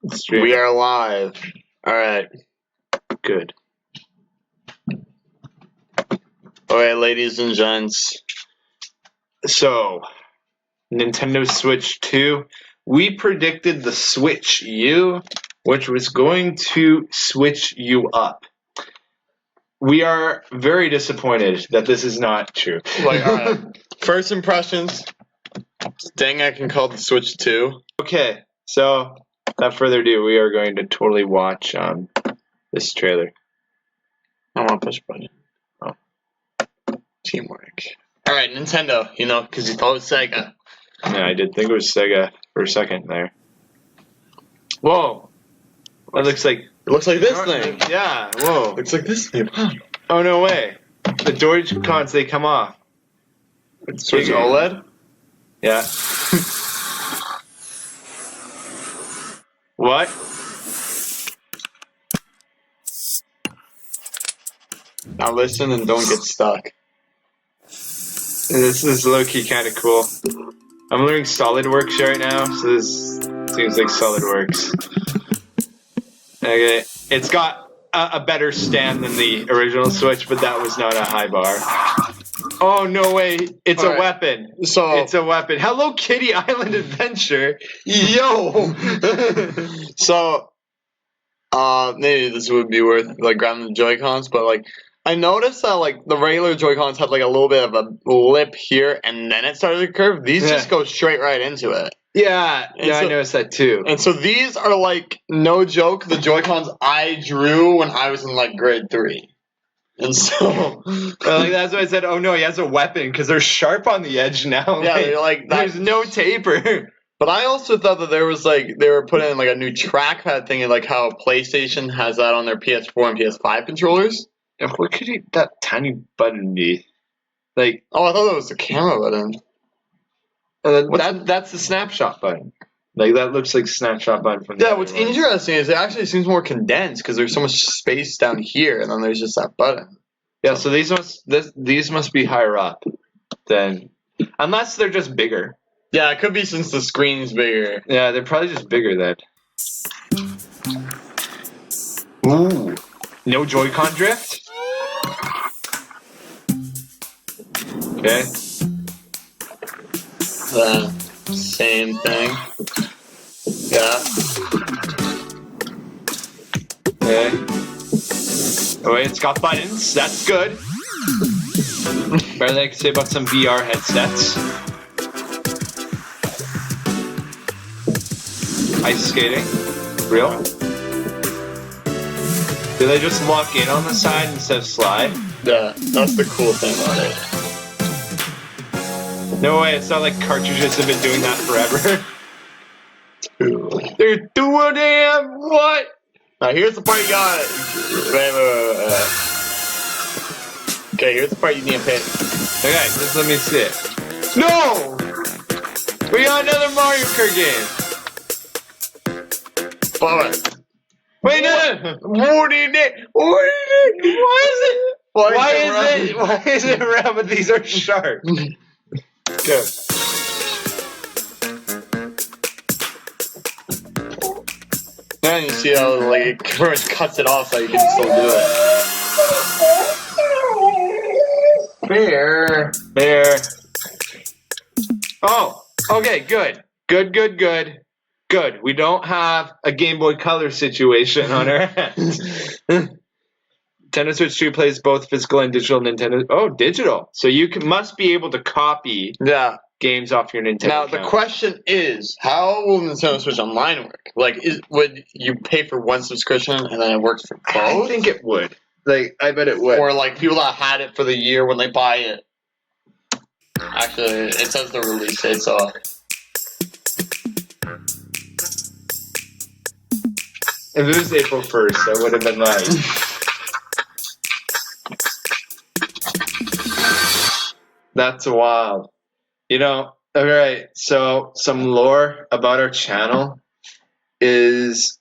We are live. All right. Good. All right, ladies and gents. So, Nintendo Switch 2. We predicted the Switch U, which was going to switch you up. We are very disappointed that this is not true. Like, all right. First impressions. Dang, I can call the Switch 2. Okay, so without further ado, we are going to totally watch this trailer. I want to push button. Oh. Teamwork. All right, Nintendo. You know, because you thought it was Sega. Yeah, I did think it was Sega for a second there. Whoa. That looks like... It looks like this thing. Yeah, whoa. Looks like this thing. Oh, no way. The Joy-Cons, they come off. Switch OLED? Yeah. What? Now listen and don't get stuck. This is low-key kind of cool. I'm learning SolidWorks right now, so this seems like SolidWorks. Okay, it's got a better stand than the original Switch, but that was not a high bar. Oh, no way. It's a weapon. So it's a weapon. Hello Kitty Island Adventure. Yo! So, maybe this would be worth, like, grabbing the Joy-Cons, but, like, I noticed that, like, the regular Joy-Cons have, like, a little bit of a lip here, and then it started to curve. These just go straight right into it. Yeah, I noticed that too. And so these are, like, no joke, the Joy-Cons I drew when I was in, like, grade 3. And so... like, that's why I said, oh no, he has a weapon, because they're sharp on the edge now. Yeah, they're like... There's no taper. But I also thought that there was, like, they were putting in, like, a new trackpad thing, like how PlayStation has that on their PS4 and PS5 controllers. And what could that tiny button be? Like... Oh, I thought that was the camera button. That's the snapshot button. Like, that looks like snapshot button from the Yeah, what's interesting is it actually seems more condensed because there's so much space down here and then there's just that button. Yeah, so these must be higher up than... Unless they're just bigger. Yeah, it could be since the screen's bigger. Yeah, they're probably just bigger then. Ooh. No Joy-Con drift? Okay. Same thing. Yeah. Okay. Oh wait, it's got buttons. That's good. Better than I could say about some VR headsets. Ice skating. Real? Do they just lock in on the side instead of slide? Yeah, that's the cool thing about it. No way, it's not like cartridges have been doing that forever. They're doing it! What? Now here's the part you got. Wait. Okay, here's the part you need to pick. Okay, just let me see it. No! We got another Mario Kart game! What? Wait, no! What is it? Why is it round, but these are sharp? Go. And you see how like it pretty much cuts it off so you can still do it. There. Oh, okay, good. Good. We don't have a Game Boy Color situation on our hands. Nintendo Switch 2 plays both physical and digital Nintendo. Oh, digital. So you must be able to copy games off your Nintendo Now, account. the question is, how will Nintendo Switch Online work? Like, would you pay for one subscription and then it works for both? I think it would. Like, I bet it would. Or, like, people that had it for the year when they buy it. Actually, it says the release date, so... If it was April 1st, I would have been like... That's wild. You know, alright, so some lore about our channel is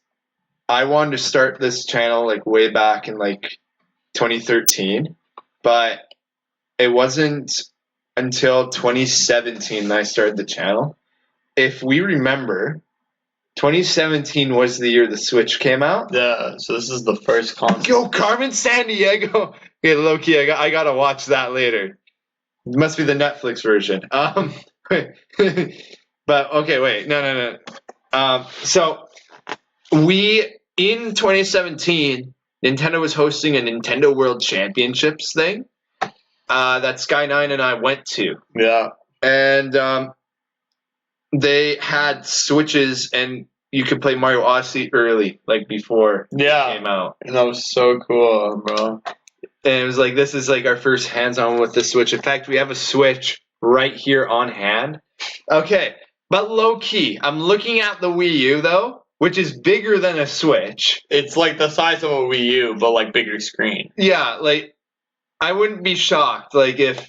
I wanted to start this channel like way back in like 2013, but it wasn't until 2017 that I started the channel. If we remember, 2017 was the year the Switch came out. Yeah, so this is the first console. Yo, Carmen Sandiego. Okay, low key, I gotta watch that later. It must be the Netflix version. But okay, wait, no. So in 2017, Nintendo was hosting a Nintendo World Championships thing that Sky9 and I went to. Yeah. And they had Switches, and you could play Mario Odyssey early, like before it came out. And that was so cool, bro. And it was like, this is like our first hands-on with the Switch. In fact, we have a Switch right here on hand. Okay, but low-key, I'm looking at the Wii U, though, which is bigger than a Switch. It's like the size of a Wii U, but like bigger screen. Yeah, like, I wouldn't be shocked, like, if...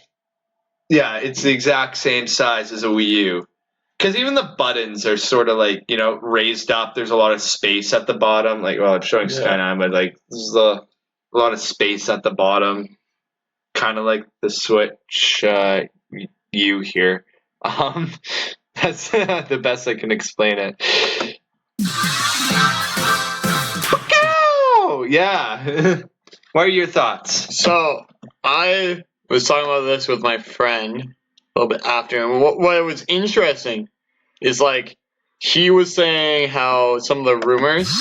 Yeah, it's the exact same size as a Wii U. Because even the buttons are sort of like, raised up. There's a lot of space at the bottom. Like, well, I'm showing Sky9, but like, there's a lot of space at the bottom. Kind of like the Switch U here. That's the best I can explain it. Oh, yeah. What are your thoughts? So, I was talking about this with my friend a little bit after, and what was interesting is like he was saying how some of the rumors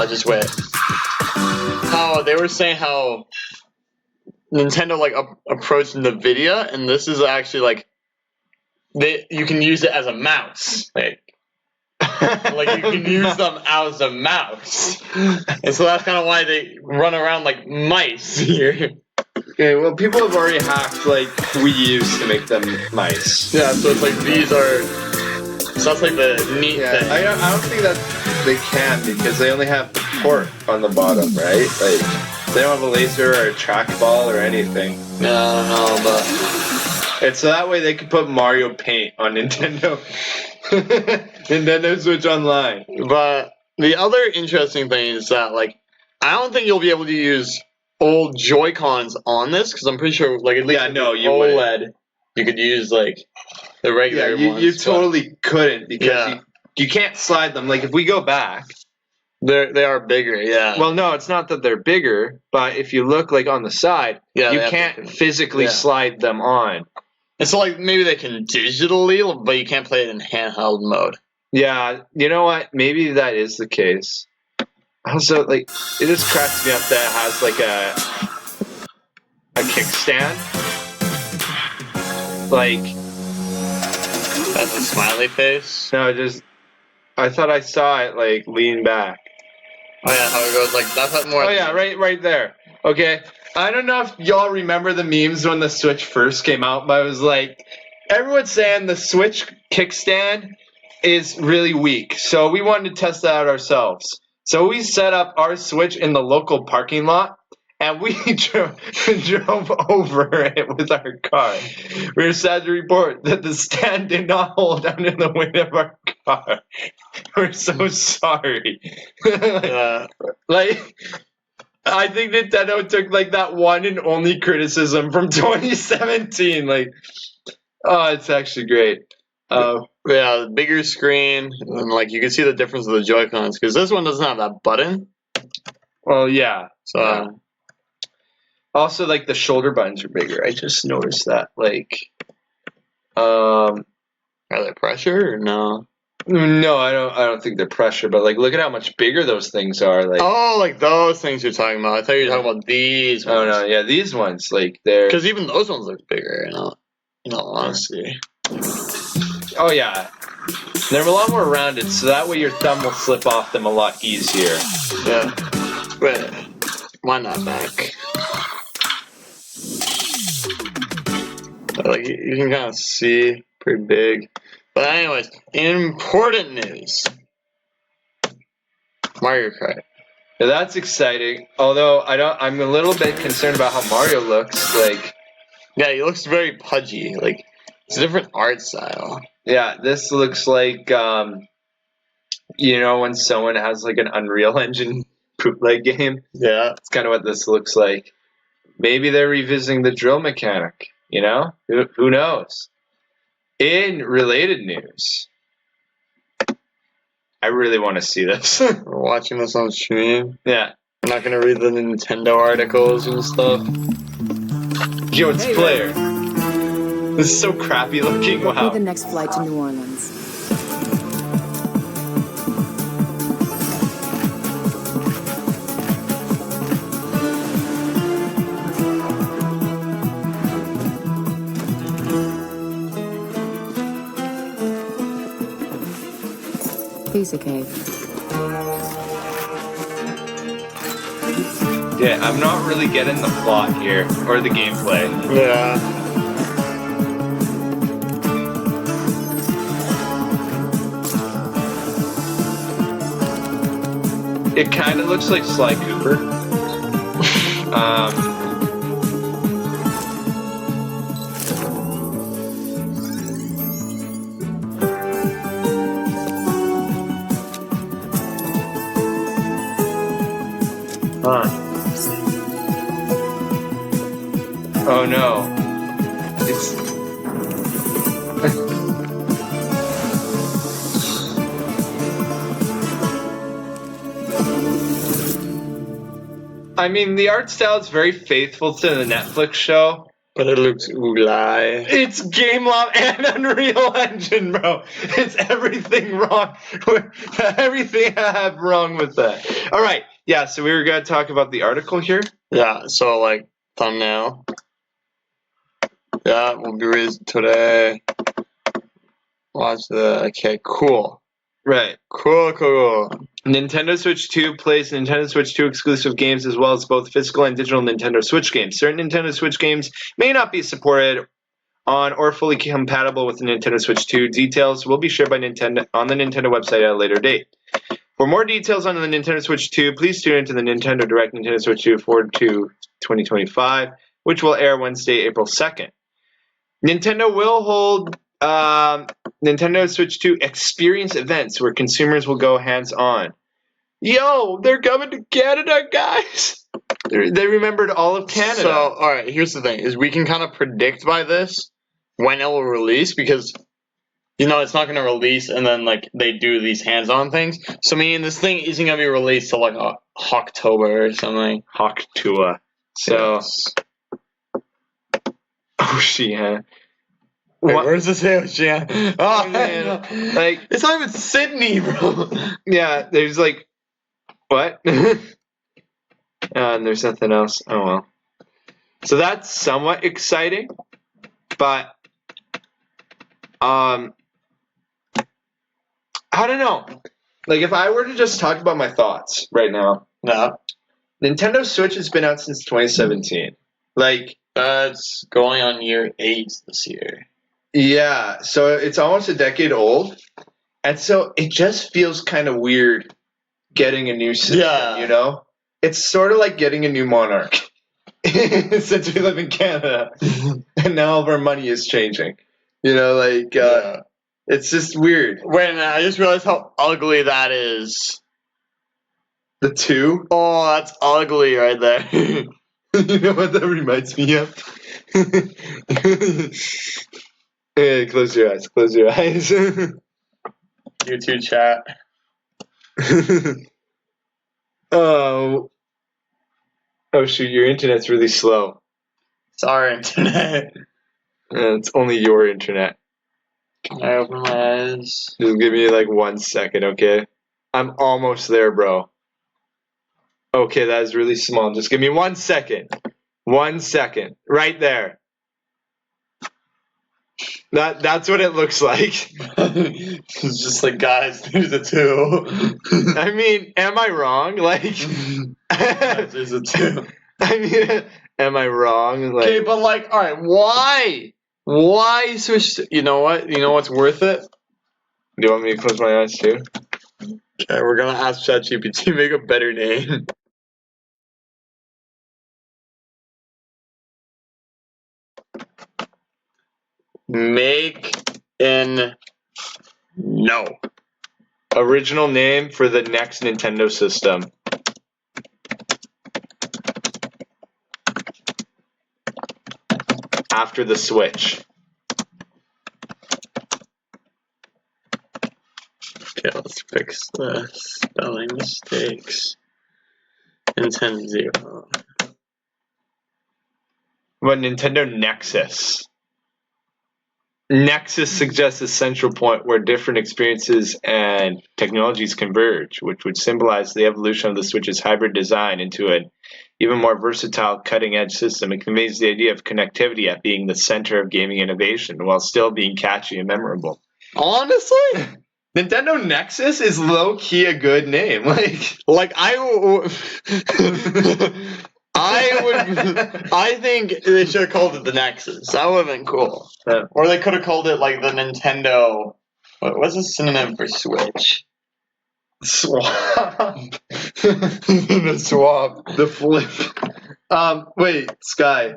just wait how they were saying how Nintendo like approached NVIDIA, and this is actually like you can use it as a mouse, like you can use them as a mouse, and so that's kind of why they run around like mice here. Okay, well, people have already hacked, like, Wii U's to make them mice. Yeah, so it's like these are... So that's like the neat thing. I don't think that they can, because they only have the port on the bottom, right? Like, they don't have a laser or a trackball or anything. No, I don't know, but... And so that way they could put Mario Paint on Nintendo. Nintendo Switch Online. But the other interesting thing is that, like, I don't think you'll be able to use old Joy-Cons on this, because I'm pretty sure, like, at least OLED, you could use, like, the regular ones. You totally couldn't, because you can't slide them. Like, if we go back... They are bigger, yeah. Well, no, it's not that they're bigger, but if you look, like, on the side, you can't physically slide them on. And so, like, maybe they can digitally, but you can't play it in handheld mode. Yeah, you know what? Maybe that is the case. Also, like, it just cracks me up that it has, like, a kickstand. Like... That's a smiley face? No, I thought I saw it, like, lean back. Oh, yeah, how it goes, like, that's what more... Oh, yeah, right there. Okay. I don't know if y'all remember the memes when the Switch first came out, but it was like, everyone's saying the Switch kickstand is really weak, so we wanted to test that out ourselves. So we set up our Switch in the local parking lot, and we drove over it with our car. We were sad to report that the stand did not hold under the weight of our car. We're so sorry. Like, I think Nintendo took, like, that one and only criticism from 2017. Like, oh, it's actually great. Yeah, the bigger screen, and like you can see the difference of the Joy-Cons, because this one doesn't have that button. Well, yeah. So, yeah. Also, like, the shoulder buttons are bigger. I just noticed that. Like, are they pressure or no? No, I don't think they're pressure. But like, look at how much bigger those things are. Like, oh, like those things you're talking about. I thought you were talking about these ones. Oh no, yeah, these ones, like, they're because even those ones look bigger. In all honesty. Oh yeah, they're a lot more rounded, so that way your thumb will slip off them a lot easier. Yeah, but why not back? Like you can kind of see pretty big. But anyways, important news. Mario Kart. Yeah, that's exciting. Although I'm a little bit concerned about how Mario looks. Like, yeah, he looks very pudgy. Like, it's a different art style. Yeah, this looks like, when someone has like an Unreal Engine bootleg game. Yeah, it's kind of what this looks like. Maybe they're revisiting the drill mechanic. Who knows? In related news, I really want to see this. We're watching this on stream. Yeah. We're not gonna read the Nintendo articles and stuff. Yo, it's Flair. This is so crappy looking. Book me Wow. the next flight to New Orleans. Piece of cake. Yeah, I'm not really getting the plot here or the gameplay. Yeah. It kind of looks like Sly Cooper. Oh no. It's I mean, the art style is very faithful to the Netflix show. But it looks oolai. It's Game Love and Unreal Engine, bro. It's everything wrong. Everything I have wrong with that. All right. Yeah, so we were going to talk about the article here. Yeah, so like thumbnail. Yeah, we'll be released today. Watch the okay, cool. Right. Cool. Nintendo Switch 2 plays Nintendo Switch 2 exclusive games as well as both physical and digital Nintendo Switch games. Certain Nintendo Switch games may not be supported on or fully compatible with the Nintendo Switch 2. Details will be shared by Nintendo on the Nintendo website at a later date. For more details on the Nintendo Switch 2, please tune into the Nintendo Direct Nintendo Switch 2 Forward to 2025, which will air Wednesday, April 2nd. Nintendo will hold Nintendo Switch 2 experience events where consumers will go hands-on. Yo, they're coming to Canada, guys. They remembered all of Canada. So, alright, here's the thing, is we can kind of predict by this when it will release, because, you know, it's not going to release and then, like, they do these hands-on things. So, meaning this thing isn't going to be released till, like, October or something. Hawktua. So, Yes. Oceania. Wait, What? where's this Oceania? Oh, Man, like, it's not even Sydney, bro. yeah, there's like, what? And there's nothing else. Oh well. So that's somewhat exciting, but I don't know. Like, if I were to just talk about my thoughts right now, No. Nintendo Switch has been out since 2017. Like, That's going on year 8 this year. yeah, so it's almost a decade old, and so it just feels kind of weird getting a new system, Yeah. you know? It's sort of like getting a new monarch. Since we live in Canada, and now all of our money is changing. You know, like, Yeah. it's just weird. Wait a minute, I just realized how ugly that is. The 2? Oh, that's ugly right there. You know what that reminds me of? Hey, close your eyes. Close your eyes. YouTube chat. Oh shoot! Your internet's really slow. It's our internet. It's only your internet. Can I open my eyes? Just give me like 1 second, okay? I'm almost there, bro. Okay, that is really small. Just give me 1 second. 1 second. Right there. That's what it looks like. It's just like, guys, there's a 2. I mean, am I wrong? Like, There's a 2. I mean, am I wrong? Like, Okay, but like, alright, why? Why switch to, you know what? You know what's worth it? do you want me to close my eyes too? Okay, we're gonna ask ChatGPT to make a better name. Make an no. Original name for the next Nintendo system. After the Switch. Okay, let's fix the spelling mistakes. Nintendo. But Nintendo Nexus. Nexus suggests a central point where different experiences and technologies converge, which would symbolize the evolution of the Switch's hybrid design into an even more versatile, cutting-edge system. It conveys the idea of connectivity at being the center of gaming innovation, while still being catchy and memorable. Honestly, Nintendo Nexus is low-key a good name. I think they should have called it the Nexus. That would have been cool. Yeah. Or they could have called it like the Nintendo. What's the synonym for Switch? Swap. The swap. The flip. Wait, Sky.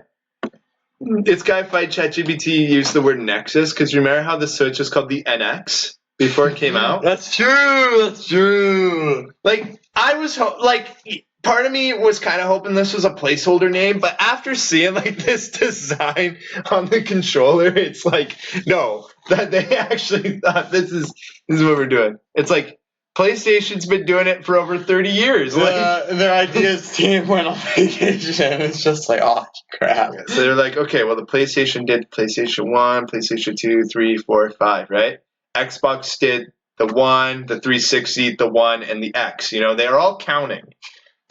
Did Sky Fight ChatGPT use the word Nexus? Because remember how the Switch was called the NX before it came out? That's true. That's true. Like, I was part of me was kind of hoping this was a placeholder name, but after seeing like this design on the controller, it's like, no, that they actually thought this is what we're doing. It's like PlayStation's been doing it for over 30 years. Their ideas team went on vacation. It's just like, oh crap. So they're like, okay, well the PlayStation did PlayStation 1, PlayStation 2, 3, 4, 5, right? Xbox did the 1, the 360, the 1, and the X. You know, they're all counting.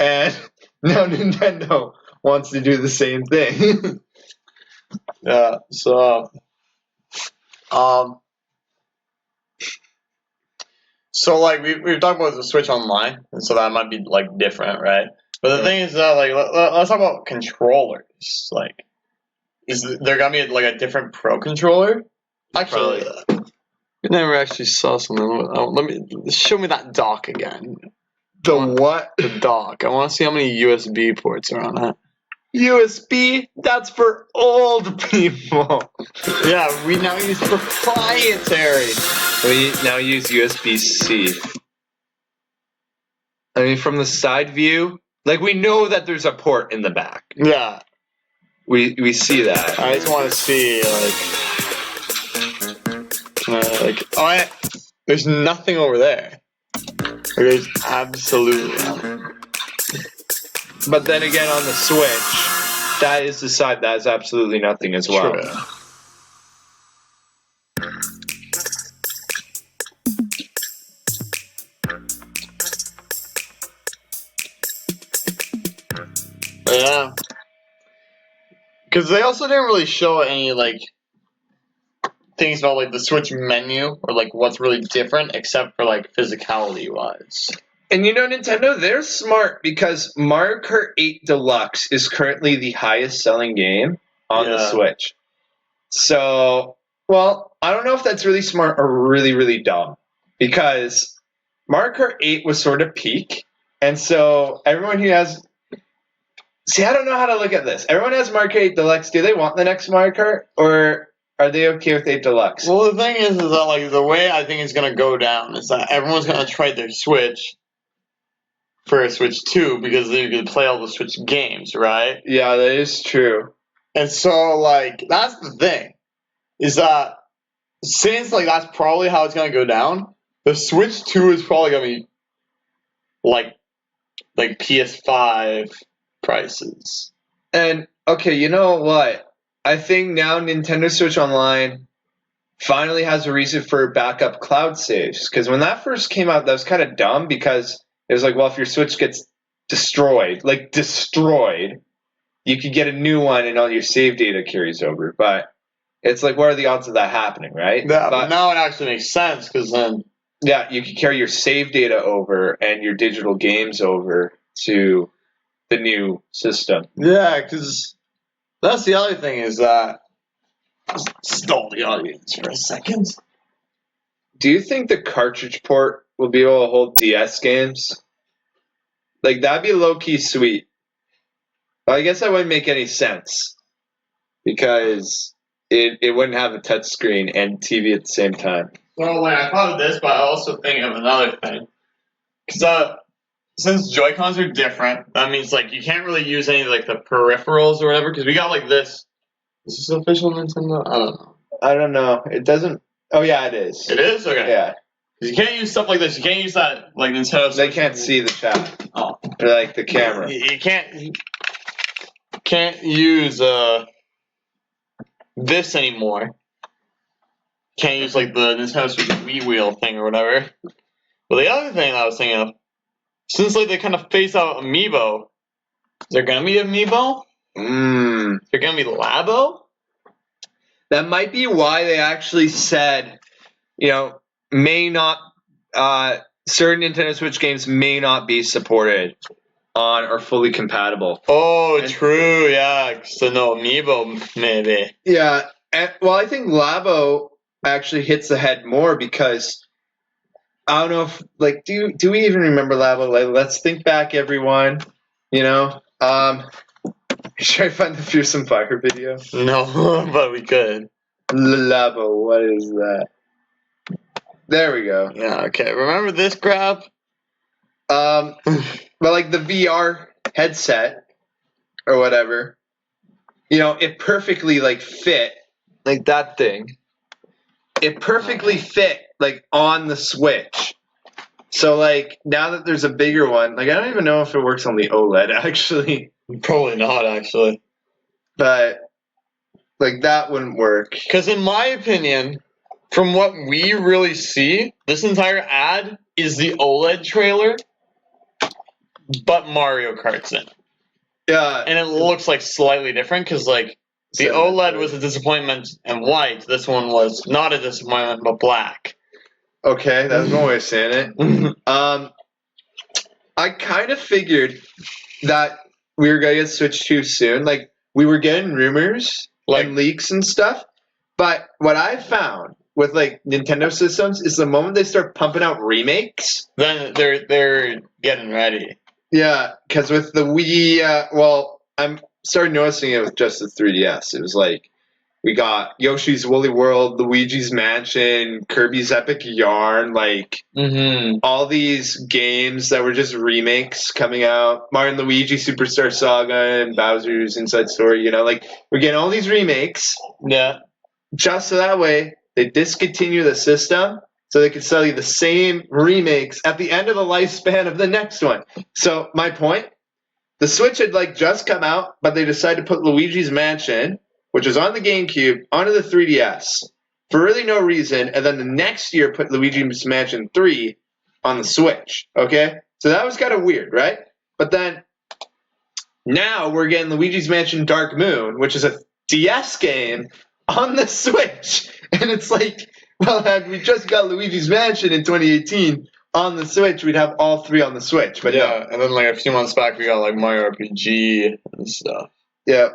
And now Nintendo wants to do the same thing. Yeah, so like we've talked about the Switch Online, and so that might be like different, right? But the thing is that like let's talk about controllers. Like, is there gonna be like a different Pro controller? Actually, I never actually saw something. Let me show me that dock again. The what? The dock. I want to see how many USB ports are on that. USB? That's for old people. Yeah, we now use proprietary. We now use USB-C. I mean, from the side view, like we know that there's a port in the back. Yeah. We see that. I just want to see there's nothing over there. There's absolutely nothing. But then again, on the Switch, that is the side that has absolutely nothing as well. True. Yeah. Because they also didn't really show any, like, things about, like, the Switch menu or, like, what's really different except for, like, physicality-wise. And you know, Nintendo, they're smart because Mario Kart 8 Deluxe is currently the highest selling game on the Switch. So, well, I don't know if that's really smart or really, really dumb. Because Mario Kart 8 was sort of peak. And so everyone who has... See, I don't know how to look at this. Everyone has Mario Kart 8 Deluxe. Do they want the next Mario Kart? Or are they okay with 8 Deluxe? Well, the thing is that, like, the way I think it's going to go down is that everyone's going to trade their Switch for a Switch 2 because you can play all the Switch games, right? Yeah, that is true. And so, like, that's the thing. Is that since, like, that's probably how it's going to go down, the Switch 2 is probably going to be, like PS5 prices. And, okay, you know what? I think now Nintendo Switch Online finally has a reason for backup cloud saves. Because when that first came out, that was kind of dumb because it was like, well, if your Switch gets destroyed, you could get a new one and all your save data carries over. But it's like, what are the odds of that happening, right? Yeah, but now it actually makes sense because then... Yeah, you could carry your save data over and your digital games over to the new system. Yeah, because that's the other thing is that... Stall the audience for a second. Do you think the cartridge port will be able to hold DS games? Like, that'd be low-key sweet. Well, I guess that wouldn't make any sense. Because it wouldn't have a touchscreen and TV at the same time. Well, like, I thought of this, but I also think of another thing. Because since Joy-Cons are different, that means, like, you can't really use any, like, the peripherals or whatever. Because we got, like, this. Is this official Nintendo? I don't know. I don't know. It doesn't... Oh, yeah, it is. It is? Okay. Yeah. You can't use stuff like this. You can't use that like Nintendo. They can't see the chat. Oh. Or like the camera. You can't use this anymore. Can't use like the Nintendo Switch Wii wheel thing or whatever. But the other thing I was thinking of, since like they kind of phase out Amiibo, is there gonna be Amiibo? Is there gonna be Labo? That might be why they actually said, may not, certain Nintendo Switch games may not be supported on or fully compatible. Oh, true, yeah. So no Amiibo, maybe. Yeah, well, I think Labo actually hits the head more because I don't know if, like, do we even remember Labo? Like, let's think back, everyone. Should I find the Fearsome Fire video? No, but we could. Labo, what is that? There we go. Yeah, okay. Remember this crap? But like the VR headset or whatever, it perfectly like fit like that thing. It perfectly fit like on the Switch. So like now that there's a bigger one, like I don't even know if it works on the OLED actually. Probably not actually. But like that wouldn't work. Because in my opinion, from what we really see, this entire ad is the OLED trailer, but Mario Kart's in. Yeah. And it looks like slightly different because like the OLED was a disappointment and white. This one was not a disappointment but black. Okay, that's one way of saying it. I kind of figured that we were gonna get Switch 2 soon. Like we were getting rumors and leaks and stuff. But what I found with like Nintendo systems is the moment they start pumping out remakes, then they're getting ready. Yeah, because with the Wii, I'm started noticing it with just the 3DS. It was like we got Yoshi's Woolly World, Luigi's Mansion, Kirby's Epic Yarn, like all these games that were just remakes coming out. Mario and Luigi Superstar Saga and Bowser's Inside Story. Like we're getting all these remakes. Yeah. Just so that way they discontinue the system so they can sell you the same remakes at the end of the lifespan of the next one. So my point, the Switch had like just come out, but they decided to put Luigi's Mansion, which was on the GameCube, onto the 3DS for really no reason, and then the next year put Luigi's Mansion 3 on the Switch. Okay? So that was kind of weird, right? But then now we're getting Luigi's Mansion Dark Moon, which is a DS game on the Switch. And it's like, well, had we just got Luigi's Mansion in 2018 on the Switch, we'd have all three on the Switch. But yeah, and then like a few months back, we got like Mario RPG and stuff. Yeah,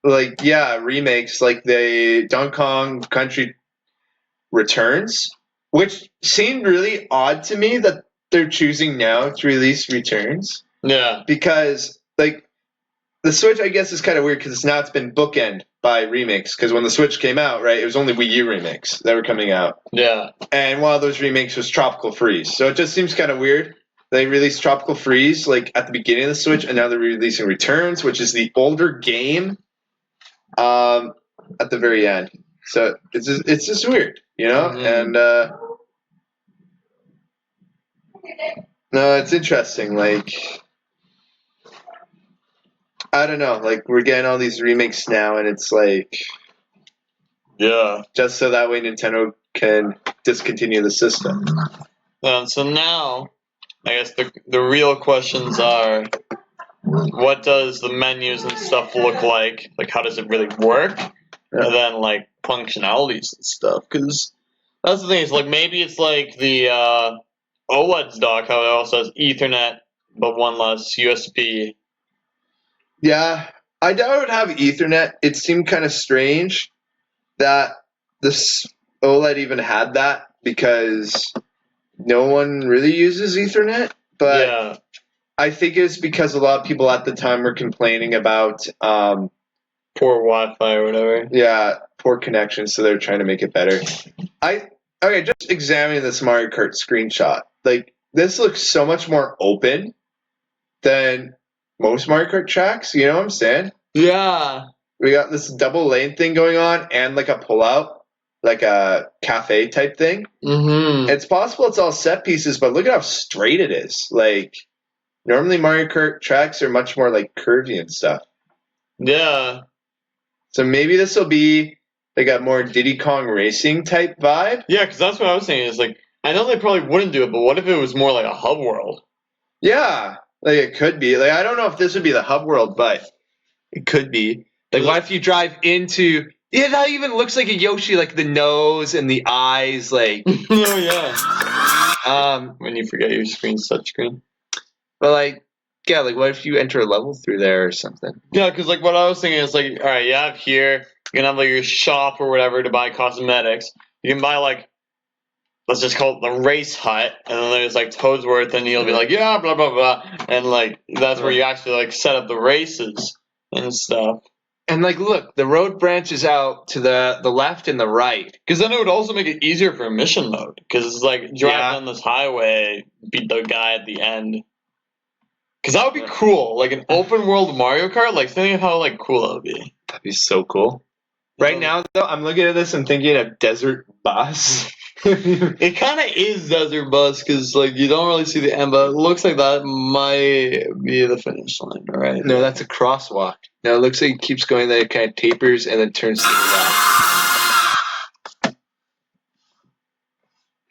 like remakes like the Donkey Kong Country Returns, which seemed really odd to me that they're choosing now to release Returns. Yeah, because like the Switch, I guess, is kind of weird because now it's been bookend by remakes. Because when the Switch came out, right, it was only Wii U remakes that were coming out. Yeah. And one of those remakes was Tropical Freeze. So it just seems kind of weird. They released Tropical Freeze like at the beginning of the Switch, and now they're releasing Returns, which is the older game, at the very end. So it's just weird, And no, it's interesting. Like, I don't know. Like, we're getting all these remakes now, and it's like, yeah, just so that way Nintendo can discontinue the system. So now, I guess the real questions are, what does the menus and stuff look like? Like, how does it really work? Yeah. And then, like, functionalities and stuff. Because that's the thing. Is like maybe it's like the OLED's dock, how it also has Ethernet, but one less USB. Yeah, I doubt it would have Ethernet. It seemed kind of strange that this OLED even had that because no one really uses Ethernet. But yeah. I think it's because a lot of people at the time were complaining about poor Wi-Fi or whatever. Yeah, poor connection, so they're trying to make it better. Just examining this Mario Kart screenshot. Like, this looks so much more open than most Mario Kart tracks, you know what I'm saying? Yeah. We got this double lane thing going on and like a pullout. like a cafe type thing. Mm-hmm. It's possible it's all set pieces, but look at how straight it is. Like normally Mario Kart tracks are much more like curvy and stuff. Yeah. So maybe this will be like a more Diddy Kong Racing type vibe. Yeah, because that's what I was saying. Is like, I know they probably wouldn't do it, but what if it was more like a hub world? Yeah, like it could be. Like I don't know if this would be the hub world, but it could be. Like what if you drive into? Yeah, that even looks like a Yoshi, like the nose and the eyes, like. Oh yeah. When you forget your screen's touchscreen. But like, yeah, like what if you enter a level through there or something? Yeah, because like what I was thinking is like, all right, you have here, you can have like your shop or whatever to buy cosmetics. You can buy like, let's just call it the race hut, and then there's like Toadsworth, and you'll be like, yeah, blah blah blah, and like that's where you actually like set up the races and stuff. And like, look, the road branches out to the left and the right. Because then it would also make it easier for mission mode. Because it's like drive down this highway, beat the guy at the end. Because that would be cool, like an open world Mario Kart. Like think of how like cool that would be. That'd be so cool. Right now, though, I'm looking at this and thinking of Desert Bus. It kind of is Desert Bus because like you don't really see the end, but it looks like that might be the finish line, right? No, that's a crosswalk. No, it looks like it keeps going there, it kind of tapers and then turns to the left.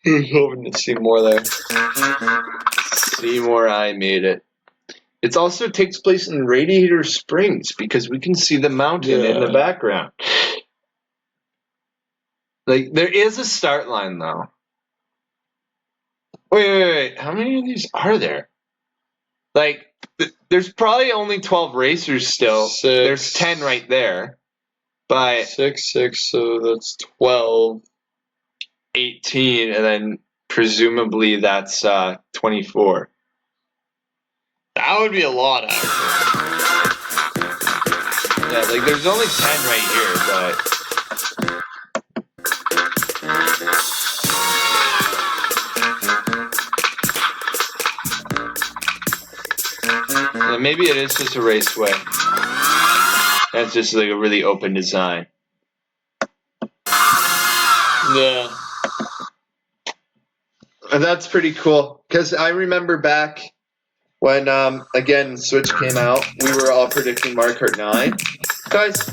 Who's hoping to see more there? Seymour, I made it. It also takes place in Radiator Springs because we can see the mountain in the background. Like, there is a start line, though. Wait. How many of these are there? Like, there's probably only 12 racers still. 6. There's 10 right there. But 6, so that's 12. 18, and then presumably that's 24. That would be a lot, actually. Yeah, like there's only 10 right here, but maybe it is just a raceway. That's just like a really open design. Yeah. And that's pretty cool because I remember back when again Switch came out, we were all predicting Mario Kart 9. Guys,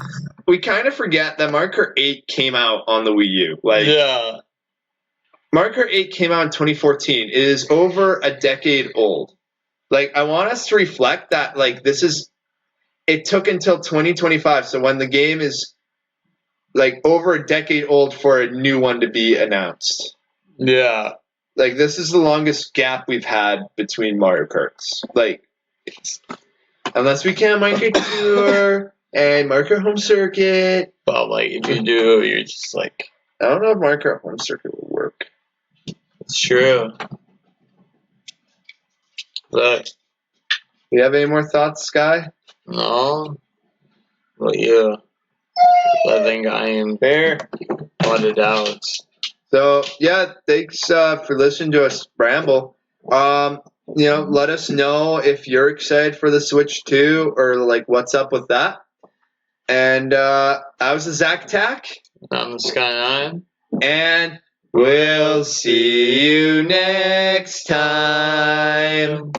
we kind of forget that Mario Kart 8 came out on the Wii U. Like, yeah. Mario Kart 8 came out in 2014. It is over a decade old. Like, I want us to reflect that, like, it took until 2025. So when the game is like over a decade old for a new one to be announced. Yeah. Like, this is the longest gap we've had between Mario Karts. Like, unless we count Mario Kart Tour and Mario Kart Home Circuit. Well, like, if you do, you're just like... I don't know if Mario Kart Home Circuit will work. It's true. Look. Do you have any more thoughts, Sky? No. Well, yeah. I think I am fair. Without a doubt. So, yeah, thanks for listening to us ramble. Let us know if you're excited for the Switch 2 or, like, what's up with that. And I was the Zach Tack. I'm the Sky 9. And we'll see you next time.